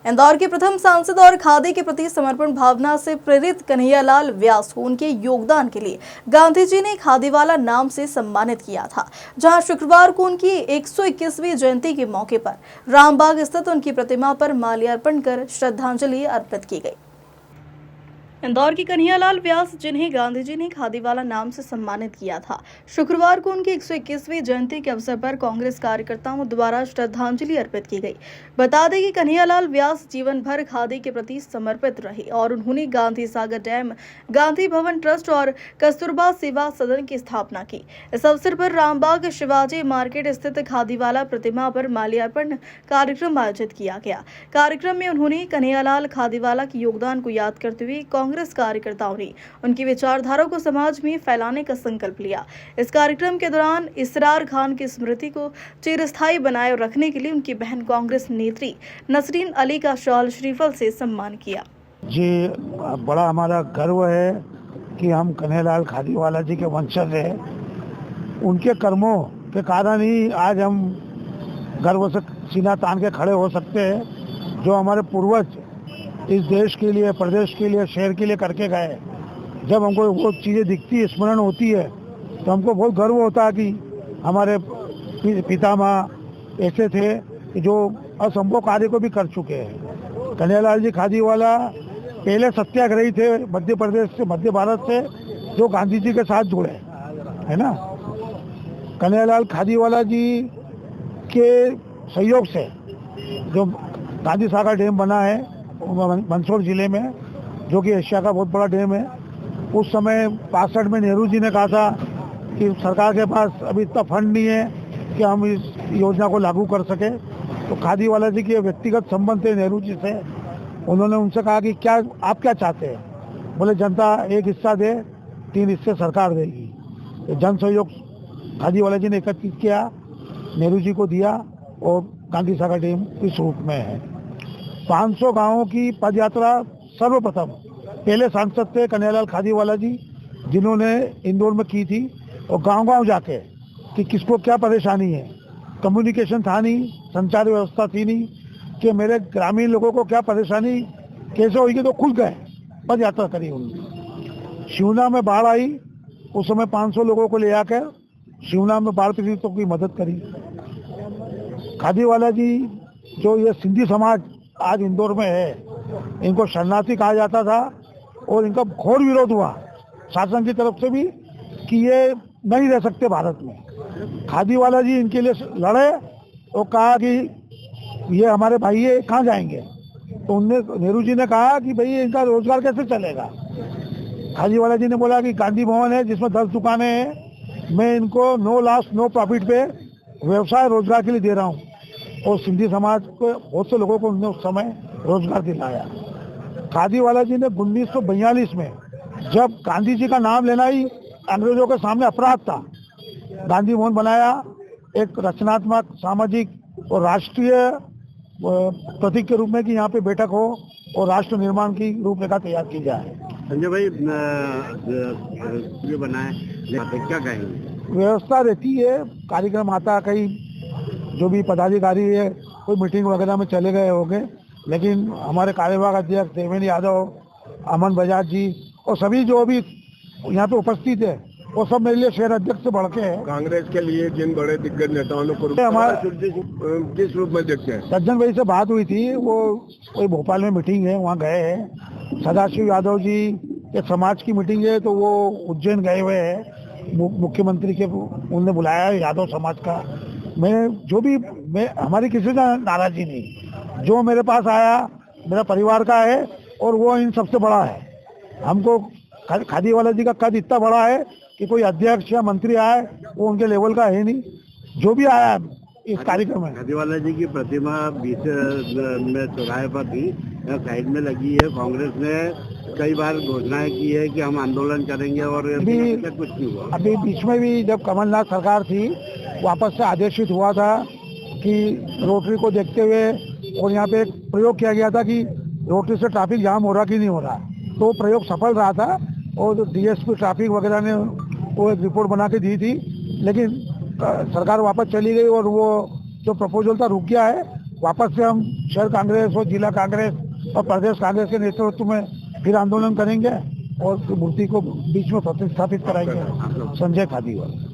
इंदौर के प्रथम सांसद और खादी के प्रति समर्पण भावना से प्रेरित कन्हैयालाल व्यास को उनके योगदान के लिए गांधी जी ने खादीवाला नाम से सम्मानित किया था। जहां शुक्रवार को उनकी 121वीं जयंती के मौके पर रामबाग स्थित उनकी प्रतिमा पर माल्यार्पण कर श्रद्धांजलि अर्पित की गई। इंदौर के कन्हैयालाल व्यास, जिन्हें गांधी जी ने खादीवाला नाम से सम्मानित किया था, शुक्रवार को उनकी 121वीं जयंती के अवसर पर कांग्रेस कार्यकर्ताओं द्वारा श्रद्धांजलि अर्पित की गई। बता दें कि कन्हैयालाल व्यास जीवन भर खादी के प्रति समर्पित रहे और उन्होंने गांधी सागर डैम, गांधी भवन ट्रस्ट और कस्तूरबा सेवा सदन की स्थापना की। इस अवसर पर रामबाग शिवाजी मार्केट स्थित खादीवाला प्रतिमा पर माल्यार्पण कार्यक्रम आयोजित किया गया। कार्यक्रम में उन्होंने कन्हैयालाल खादीवाला के योगदान को याद करते हुए कांग्रेस कार्यकर्ताओं ने उनकी विचारधारा को समाज में फैलाने का संकल्प लिया। इस कार्यक्रम के दौरान इसरार खान की स्मृति को चिरस्थायी बनाए रखने के लिए उनकी बहन कांग्रेस नेत्री नसरीन अली का शॉल श्रीफल से सम्मान किया। जी, बड़ा हमारा गर्व है कि हम कन्हैयालाल खादीवाला जी के वंशज हैं। उनके कर्मों के कारण ही आज हम गर्व से सीना तान के खड़े हो सकते हैं। जो हमारे पूर्वज इस देश के लिए, प्रदेश के लिए, शहर के लिए करके गए, जब हमको वो चीज़ें दिखती, स्मरण होती है, तो हमको बहुत गर्व होता है कि हमारे पितामह ऐसे थे कि जो असंभव कार्य को भी कर चुके हैं। कन्हैयालाल जी खादीवाला पहले सत्याग्रही थे मध्य प्रदेश से, मध्य भारत से, जो गांधी जी के साथ जुड़े, है ना। कन्हैयालाल खादीवाला जी के सहयोग से जो गांधी सागर डैम बना है मंदसौर जिले में, जो कि एशिया का बहुत बड़ा डैम है, उस समय 65 में नेहरू जी ने कहा था कि सरकार के पास अभी इतना फंड नहीं है कि हम इस योजना को लागू कर सके। तो खादीवाला जी के व्यक्तिगत संबंध थे नेहरू जी से। उन्होंने उनसे कहा कि क्या आप क्या चाहते हैं? बोले जनता एक हिस्सा दे, 3 हिस्से सरकार देगी। तो जन सहयोग खादीवाला जी ने एकत्रित किया, नेहरू जी को दिया और गांधी सागर डैम इस रूप में है। 500 गांवों की पद यात्रा सर्वप्रथम पहले सांसद थे कन्हैयालाल खादीवाला जी, जिन्होंने इंदौर में की थी, और गांव-गांव जाके कि किसको क्या परेशानी है। कम्युनिकेशन था नहीं, संचार व्यवस्था थी नहीं कि मेरे ग्रामीण लोगों को क्या परेशानी कैसे होगी, तो खुद गए, पद यात्रा करी उन्होंने। शिवना में बाढ़ आई, उस समय 500 लोगों को ले आकर शिवना में बाढ़ पीड़ितों की मदद करी। खादीवाला जी, जो ये सिंधी समाज आज इंदौर में है, इनको शरणार्थी कहा जाता था और इनका घोर विरोध हुआ शासन की तरफ से भी कि ये नहीं रह सकते भारत में। खादीवाला जी इनके लिए लड़े और कहा कि ये हमारे भाई है, कहाँ जाएंगे। तो उनने, नेहरू जी ने कहा कि भाई इनका रोजगार कैसे चलेगा। खादीवाला जी ने बोला कि गांधी भवन है जिसमें 10 दुकानें हैं, मैं इनको नो लॉस नो प्रॉफिट पे व्यवसाय रोजगार के लिए दे रहा हूँ। और सिंधी समाज को बहुत से लोगों को उन्होंने उस समय रोजगार दिलाया। खादीवाला जी ने 1942 में, जब गांधी जी का नाम लेना ही अंग्रेजों के सामने अपराध था, गांधी भवन बनाया, एक रचनात्मक, सामाजिक और राष्ट्रीय प्रतीक के रूप में कि यहाँ पे बैठक हो और राष्ट्र निर्माण की रूपरेखा तैयार की जाए। संजय भाई, ये बनाए क्या कहेंगे? व्यवस्था रहती है, कार्यक्रम आता, कई जो भी पदाधिकारी है कोई मीटिंग वगैरह में चले गए होंगे, लेकिन हमारे कार्यवाहक अध्यक्ष देवेंद्र यादव, अमन बजाज जी और सभी जो भी यहाँ पे उपस्थित है, वो सब मेरे लिए शहर अध्यक्ष से बढ़ के है। कांग्रेस के लिए जिन बड़े दिग्गज नेताओं ने किस रूप में देखते हैं? सज्जन भाई से बात हुई थी, वो कोई भोपाल में मीटिंग है, वहाँ गए हैं। सदाशिव यादव जी के समाज की मीटिंग है, तो वो उज्जैन गए हुए हैं, मुख्यमंत्री के उन्होंने बुलाया है यादव समाज का। मैं हमारी किसी का नाराजगी नहीं, जो मेरे पास आया मेरा परिवार का है और वो इन सबसे बड़ा है। हमको खादीवाला जी का कद इतना बड़ा है कि कोई अध्यक्ष या मंत्री आए वो उनके लेवल का है नहीं, जो भी आया इस कार्यक्रम में। खादीवाला जी की प्रतिमा 20 में चौराहे पर थी, साइड में लगी है। कांग्रेस ने कई बार घोषणाएं की है कि हम आंदोलन करेंगे और कुछ नहीं हुआ। अभी बीच में भी जब कमलनाथ सरकार थी, वापस से आदेशित हुआ था कि रोटरी को देखते हुए, और यहाँ पे एक प्रयोग किया गया था कि रोटरी से ट्रैफिक जाम हो रहा कि नहीं हो रहा, तो प्रयोग सफल रहा था और डीएसपी ट्रैफिक वगैरह ने वो एक रिपोर्ट बना के दी थी, लेकिन सरकार वापस चली गई और वो जो प्रपोजल था रुक गया है। वापस से हम शहर कांग्रेस और जिला कांग्रेस और प्रदेश कांग्रेस के नेतृत्व में फिर आंदोलन करेंगे और मूर्ति को बीच में प्रतिस्थापित कराएंगे। संजय खादीवाल।